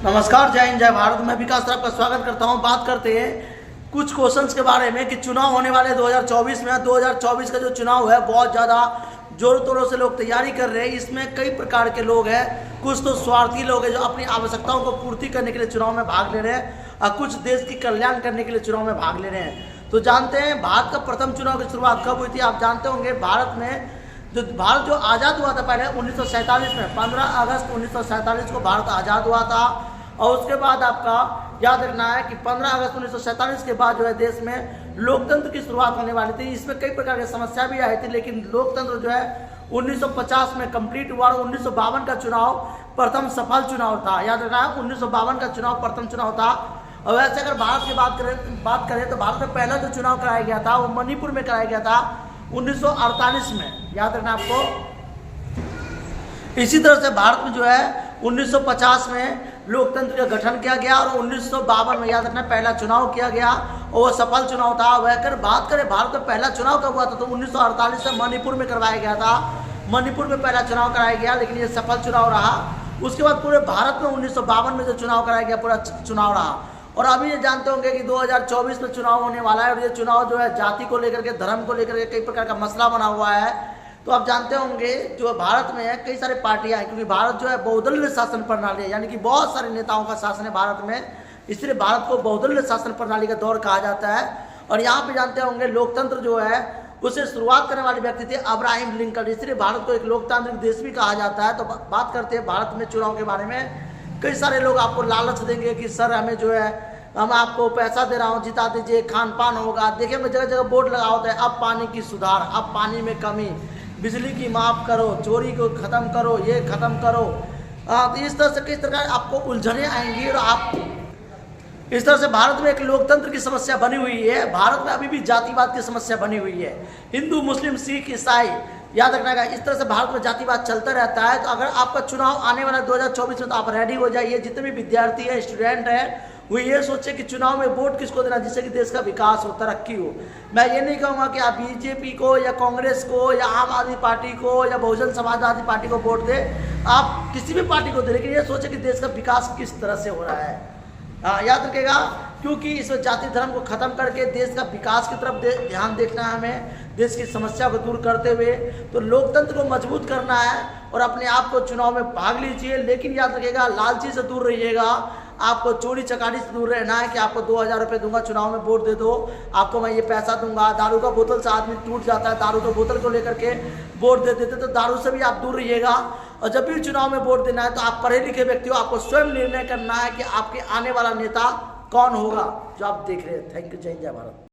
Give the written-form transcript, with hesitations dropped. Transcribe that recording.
नमस्कार, जय हिंद, जय भारत। मैं विकास सर आपका स्वागत करता हूं। बात करते हैं कुछ क्वेश्चंस के बारे में कि चुनाव होने वाले 2024 में। 2024 का जो चुनाव है बहुत ज़्यादा जोरों तोरों से लोग तैयारी कर रहे हैं। इसमें कई प्रकार के लोग हैं। कुछ तो स्वार्थी लोग हैं जो अपनी आवश्यकताओं को पूर्ति करने के लिए चुनाव में भाग ले रहे हैं और कुछ देश की कल्याण करने के लिए चुनाव में भाग ले रहे हैं। तो जानते हैं भारत का प्रथम चुनाव की शुरुआत कब हुई थी। आप जानते होंगे भारत जो आज़ाद हुआ था पहले 1947 में, 15 अगस्त 1947 को भारत आज़ाद हुआ था। और उसके बाद आपका याद रखना है कि 15 अगस्त 1947 के बाद जो है देश में लोकतंत्र की शुरुआत होने वाली थी। इसमें कई प्रकार की समस्या भी आई थी, लेकिन लोकतंत्र जो है 1950 में कंप्लीट हुआ और 1952 का चुनाव प्रथम सफल चुनाव था। याद रखना है 1952 का चुनाव प्रथम चुनाव था। और वैसे अगर भारत की बात करें तो भारत में पहला जो चुनाव कराया गया था वो मणिपुर में कराया गया था 1948 में। याद रखना आपको। इसी तरह से भारत में जो है 1950 में लोकतंत्र का गठन किया गया और 1952 में याद रखना पहला चुनाव किया गया और वो सफल चुनाव था। वह कर बात करें भारत में पहला चुनाव कब हुआ था तो 1948 में मणिपुर में करवाया गया था। मणिपुर में पहला चुनाव कराया गया, लेकिन ये सफल चुनाव रहा। उसके बाद पूरे भारत में 1952 में जो चुनाव कराया गया पूरा चुनाव रहा। और अभी ये जानते होंगे कि 2024 में चुनाव होने वाला है और ये चुनाव जो है जाति को लेकर के, धर्म को लेकर के कई प्रकार का मसला बना हुआ है। तो आप जानते होंगे जो भारत में है कई सारे पार्टियां हैं, क्योंकि भारत जो है बहुदलीय शासन प्रणाली है, यानी कि बहुत सारे नेताओं का शासन है भारत में। इसलिए भारत को बहुदलीय शासन प्रणाली का दौर कहा जाता है। और यहाँ पे जानते होंगे लोकतंत्र जो है उसे शुरुआत करने वाले व्यक्ति थे अब्राहम लिंकन। इसलिए भारत को एक लोकतांत्रिक देश भी कहा जाता है। तो बात करते हैं भारत में चुनाव के बारे में। कई सारे लोग आपको लालच देंगे कि सर हमें जो है हम आपको पैसा दे रहा हूँ, जिता दीजिए, खान पान होगा। देखिए मैं जगह जगह बोर्ड लगा होता है, अब पानी की सुधार, अब पानी में कमी, बिजली की माफ़ करो, चोरी को ख़त्म करो, ये ख़त्म करो। तो इस तरह से किस तरह आपको उलझने आएंगी और आप इस तरह से भारत में एक लोकतंत्र की समस्या बनी हुई है। भारत में अभी भी जातिवाद की समस्या बनी हुई है। हिंदू, मुस्लिम, सिख, ईसाई, याद रखना है इस तरह से भारत में जातिवाद चलता रहता है। तो अगर आपका चुनाव आने वाला 2024 में तो आप रेडी हो जाइए। जितने भी विद्यार्थी हैं, स्टूडेंट हैं, वो ये सोचे कि चुनाव में वोट किसको देना जिससे कि देश का विकास हो, तरक्की हो। मैं ये नहीं कहूँगा कि आप बीजेपी को या कांग्रेस को या आम आदमी पार्टी को या बहुजन समाजवादी पार्टी को वोट दें। आप किसी भी पार्टी को दें, लेकिन ये सोचे कि देश का विकास किस तरह से हो रहा है। याद रखेगा, क्योंकि इस जाति धर्म को खत्म करके देश का विकास की तरफ ध्यान देखना है हमें, देश की समस्या को दूर करते हुए। तो लोकतंत्र को मजबूत करना है और अपने आप को चुनाव में भाग लीजिए। लेकिन याद रखिएगा लालची से दूर रहिएगा। आपको चोरी चकारी से दूर रहना है कि आपको 2000 रुपये दूंगा, चुनाव में वोट दे दो, आपको मैं ये पैसा दूंगा। दारू का बोतल से आदमी टूट जाता है, दारू के बोतल को लेकर के वोट दे देते। तो दारू से भी आप दूर रहिएगा। और जब भी चुनाव में वोट देना है तो आप पढ़े लिखे व्यक्ति हो, आपको स्वयं निर्णय करना है कि आपके आने वाला नेता कौन होगा जो आप देख रहे हैं। Thank you. जय हिंद, जय भारत।